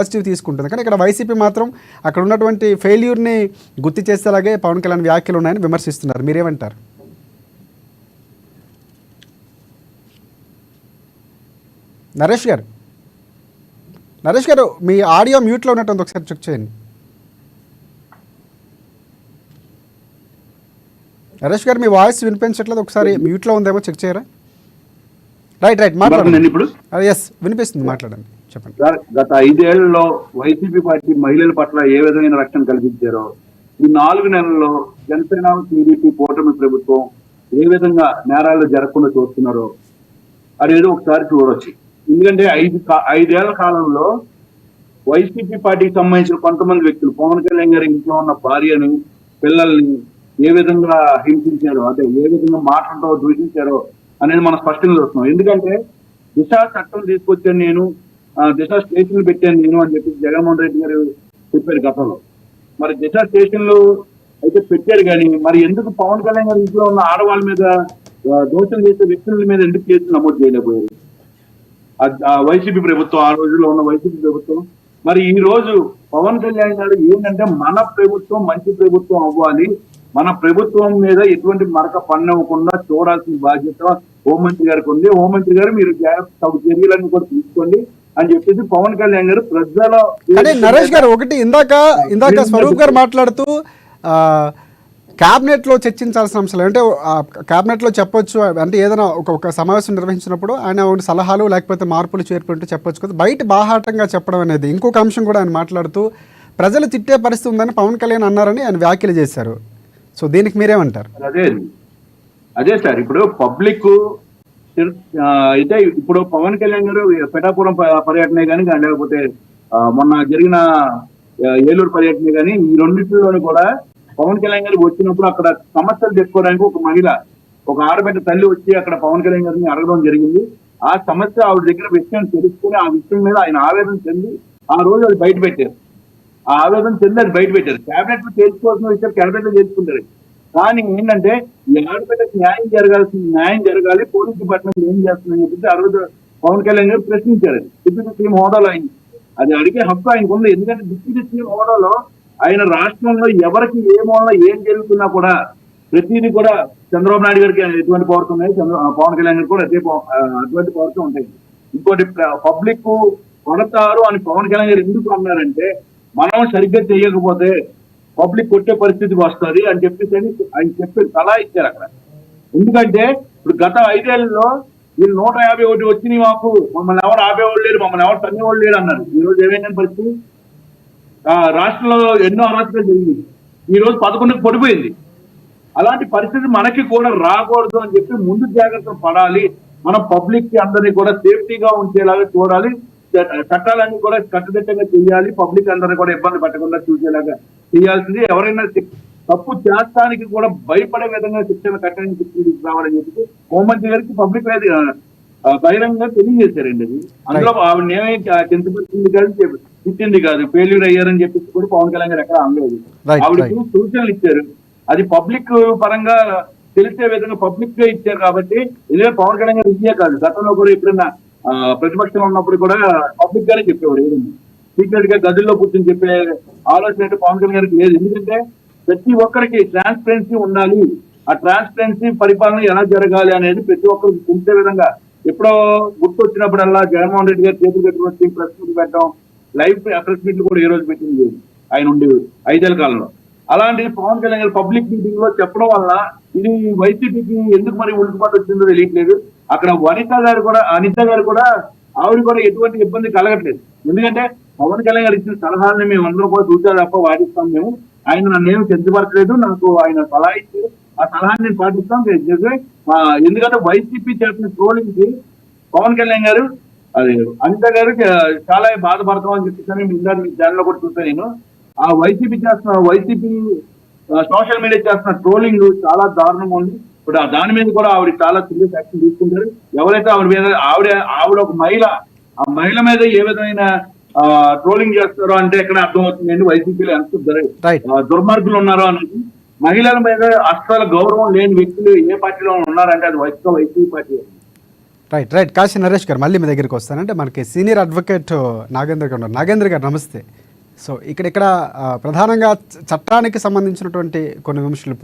Positive తీసుకుంటుంది. కానీ ఇక్కడ వైసీపీ మాత్రం అక్కడ ఉన్నటువంటి ఫెయిల్యూర్ని గుర్తు చేసేలాగే పవన్ కళ్యాణ్ వ్యాఖ్యలు ఉన్నాయని విమర్శిస్తున్నారు. మీరేమంటారు? నరేష్ గారు మీ ఆడియో మ్యూట్లో ఉన్నట్టు ఒకసారి చెక్ చేయండి. నరేష్ గారు మీ వాయిస్ వినిపించట్లేదు, ఒకసారి మ్యూట్లో ఉందేమో చెక్ చేయరా? రైట్ మాట్లాడండి. ఇప్పుడు ఎస్ వినిపిస్తుంది, మాట్లాడండి, చెప్పండి. గత 5 ఏళ్లలో వైసీపీ పార్టీ మహిళల పట్ల ఏ విధమైన రక్షణ కల్పించారో ఈ 4 నెలల్లో జనసేన టీడీపీ కూటమి ప్రభుత్వం ఏ విధంగా నేరాలు జరగకుండా చూస్తున్నారో అనేది ఒకసారి చూడవచ్చు. ఎందుకంటే 5 ఏళ్ల కాలంలో వైసీపీ పార్టీకి సంబంధించిన కొంతమంది వ్యక్తులు పవన్ కళ్యాణ్ గారి ఇంట్లో ఉన్న భార్యని పిల్లల్ని ఏ విధంగా హింసించారో, అదే ఏ విధంగా మాటలతో దూషించారో అనేది మనం స్పష్టంగా చూస్తున్నాం. ఎందుకంటే దిశ చట్టం తీసుకొచ్చాను నేను, దిశ స్టేషన్లు పెట్టాను నేను అని చెప్పి జగన్మోహన్ రెడ్డి గారు చెప్పారు గతంలో. మరి దిశ స్టేషన్లు అయితే పెట్టారు, కానీ మరి ఎందుకు పవన్ కళ్యాణ్ గారి ఇంట్లో ఉన్న ఆడవాళ్ళ మీద దోషం చేసే వ్యక్తుల మీద ఎందుకు కేసులు నమోదు చేయలేకపోయారు వైసీపీ ప్రభుత్వం, ఆ రోజుల్లో ఉన్న వైసీపీ ప్రభుత్వం? మరి ఈ రోజు పవన్ కళ్యాణ్ గారు ఏంటంటే మన ప్రభుత్వం మంచి ప్రభుత్వం అవ్వాలి, మన ప్రభుత్వం మీద ఎటువంటి మరక పన్నవ్వకుండా చూడాల్సిన బాధ్యత హోంమంత్రి గారికి ఉంది. హోంమంత్రి గారు మీరు తగు చర్యలన్నీ కూడా తీసుకోండి అని చెప్పేసి పవన్ కళ్యాణ్ గారు ప్రజల. నరేష్ గారు ఒకటి ఇందాక స్వరూప్ గారు మాట్లాడుతూ క్యాబినెట్లో చర్చించాల్సిన అంశాలు అంటే క్యాబినెట్లో చెప్పొచ్చు అంటే ఏదైనా ఒక సమావేశం నిర్వహించినప్పుడు ఆయన సలహాలు లేకపోతే మార్పులు చేర్పుంటూ చెప్పొచ్చు కదా, బయట బాహాటంగా చెప్పడం అనేది. ఇంకొక అంశం కూడా ఆయన మాట్లాడుతూ ప్రజలు తిట్టే పరిస్థితి ఉందని పవన్ కళ్యాణ్ అన్నారని ఆయన వ్యాఖ్యలు చేశారు. సో దీనికి మీరేమంటారు? అదే సార్, ఇప్పుడు పబ్లిక్ అయితే ఇప్పుడు పవన్ కళ్యాణ్ గారు పిఠాపురం పర్యటనే కానీ లేకపోతే మొన్న జరిగిన ఏలూరు పర్యటనే కానీ ఈ రెండింటిలోనూ కూడా పవన్ కళ్యాణ్ గారికి వచ్చినప్పుడు అక్కడ సమస్యలు చెప్పుకోవడానికి ఒక మహిళ, ఒక ఆడబిడ్డ తల్లి వచ్చి అక్కడ పవన్ కళ్యాణ్ గారిని అడగడం జరిగింది. ఆ సమస్య ఆవిడ దగ్గర విషయం తెలుసుకుని ఆ విషయం మీద ఆయన ఆవేదన చెంది ఆ రోజు అది బయట పెట్టారు. ఆ ఆవేదన చెంది అది బయట పెట్టారు. క్యాబినెట్ లో తెలుసుకోవాల్సిన విషయం క్యాబినెట్ లో తెలుసుకుంటారు. కానీ ఏంటంటే ఈ ఆడబిడ్డకి న్యాయం జరగాలి, పోలీస్ డిపార్ట్మెంట్ ఏం చేస్తుందని చెప్పేసి ఆ రోజు పవన్ కళ్యాణ్ గారు ప్రశ్నించారు. డిప్యూటీ సీఎం హోదాలో అయింది, అది అడిగే హక్కు ఆయనకు ఉంది. ఎందుకంటే డిప్యూటీ సీఎం హోదాలో ఆయన రాష్ట్రంలో ఎవరికి ఏ మూలలో ఏం జరుగుతున్నా కూడా ప్రతిదీ కూడా చంద్రబాబు నాయుడు గారికి ఎటువంటి పవర్స్ ఉన్నాయి, పవన్ కళ్యాణ్ గారికి కూడా అటువంటి పవర్స్ ఉంటాయి. ఇంకోటి పబ్లిక్ కొడతారు అని పవన్ కళ్యాణ్ గారు ఎందుకు అన్నారంటే మనం సరిగ్గా చేయకపోతే పబ్లిక్ కొట్టే పరిస్థితికి వస్తుంది అని చెప్పేసి ఆయన చెప్పి సలహా ఇచ్చారు అక్కడ. ఎందుకంటే ఇప్పుడు గత 5 ఏళ్లలో వీళ్ళు 151 వచ్చినాయి, మాకు మమ్మల్ని ఎవరు ఆపేవాళ్ళు లేరు, మమ్మల్ని ఎవరు తన్నేవాళ్ళు లేరు అన్నారు. ఈ రోజు ఏమైనా పరిస్థితి? రాష్ట్రంలో ఎన్నో అరాచకాలు జరిగింది, ఈ రోజు 11కి పడిపోయింది. అలాంటి పరిస్థితి మనకి కూడా రాకూడదు అని చెప్పి ముందు జాగ్రత్తలు పడాలి. మనం పబ్లిక్ కి అందరినీ కూడా సేఫ్టీగా ఉంచేలాగా చూడాలి, చట్టాలన్నీ కూడా కట్టుదిట్టంగా చేయాలి, పబ్లిక్ అందరినీ కూడా ఇబ్బంది పెట్టకుండా చూసేలాగా చేయాల్సింది. ఎవరైనా తప్పు చేస్తానికి కూడా భయపడే విధంగా శిక్షణ కట్టడానికి తీసుకురావాలని చెప్పి హోంమంత్రి గారికి పబ్లిక్ బహిరంగంగా తెలియజేశారండి. అది అందులో ఆవిడ ఏమీ కించపరిచింది కాదు, తిట్టింది కాదు, ఫెయిల్యూర్ అయ్యారని చెప్పేసి కూడా పవన్ కళ్యాణ్ గారు ఎక్కడ అనలేదు. ఆవిడకి సూచనలు ఇచ్చారు, అది పబ్లిక్ పరంగా తెలిసే విధంగా పబ్లిక్ గా ఇచ్చారు. కాబట్టి ఇదే పవన్ కళ్యాణ్ గారు ఇచ్చే కాదు, గతంలో కూడా ఎప్పుడైనా ప్రతిపక్షంలో ఉన్నప్పుడు కూడా పబ్లిక్ గానే చెప్పేవారు. ఏదైనా సీక్రెట్ గా గదుల్లో కూర్చొని చెప్పే ఆలోచన అయితే పవన్ కళ్యాణ్ గారికి లేదు. ఎందుకంటే ప్రతి ఒక్కరికి ట్రాన్స్పరెన్సీ ఉండాలి, ఆ ట్రాన్స్పరెన్సీ పరిపాలన ఎలా జరగాలి అనేది ప్రతి ఒక్కరికి తెలిసే విధంగా ఎప్పుడో గుర్తొచ్చినప్పుడల్లా జగన్మోహన్ రెడ్డి గారు చేతులు పెట్టుకొచ్చి ప్రెస్ మీట్ పెట్టడం, లైవ్ ప్రెస్ మీట్లు కూడా ఏ రోజు పెట్టింది ఆయన ఉండేవి 5 ఏళ్ల కాలంలో. అలాంటి పవన్ కళ్యాణ్ గారు పబ్లిక్ మీటింగ్ లో చెప్పడం వల్ల ఇది వైసీపీకి ఎందుకు మరి ఉలికిపాటు వచ్చిందో తెలియట్లేదు. అక్కడ అనిత గారు కూడా ఆవిడ కూడా ఎటువంటి ఇబ్బంది కలగట్లేదు. ఎందుకంటే పవన్ కళ్యాణ్ గారు ఇచ్చిన సలహాలని మేము అందరూ కూడా చూసా తప్ప వాటిస్తాం. మేము ఆయన నన్నేమి కించపరచలేదు, నాకు ఆయన సలహా ఇచ్చి ఆ సలహాన్ని నేను పాటిస్తాం. ఎందుకంటే వైసీపీ చేసిన ట్రోలింగ్ కి పవన్ కళ్యాణ్ గారు అనిత గారు చాలా బాధపడతాం అని చెప్పేసి మీ ఛానల్లో కూడా చూసాను నేను. ఆ వైసీపీ సోషల్ మీడియా చేస్తున్న ట్రోలింగ్ చాలా దారుణంగా ఉంది. ఇప్పుడు దాని మీద కూడా ఆవిడ చాలా సీరియస్ యాక్షన్ తీసుకుంటారు. ఎవరైతే ఆవిడ మీద ఆవిడ ఒక మహిళ, ఆ మహిళ మీద ఏ విధమైన ట్రోలింగ్ చేస్తారో అంటే ఎక్కడ అర్థమవుతుంది వైసీపీలో ఎంత దుర్మార్గులు ఉన్నారో అనేది. మహిళల మీద అస్సలు గౌరవం లేని వ్యక్తులు ఏ పార్టీలో ఉన్నారంటే అది YCP party. Right right Kashi Naresh గారు మళ్ళీ మీ దగ్గరికి వస్తానంటే మనకి సీనియర్ అడ్వకేట్ నాగేంద్ర గారు ఉన్నారు. నాగేంద్ర గారు నమస్తే. సో ఇక్కడ ప్రధానంగా చట్టానికి సంబంధించినటువంటి కొన్ని విమర్శలు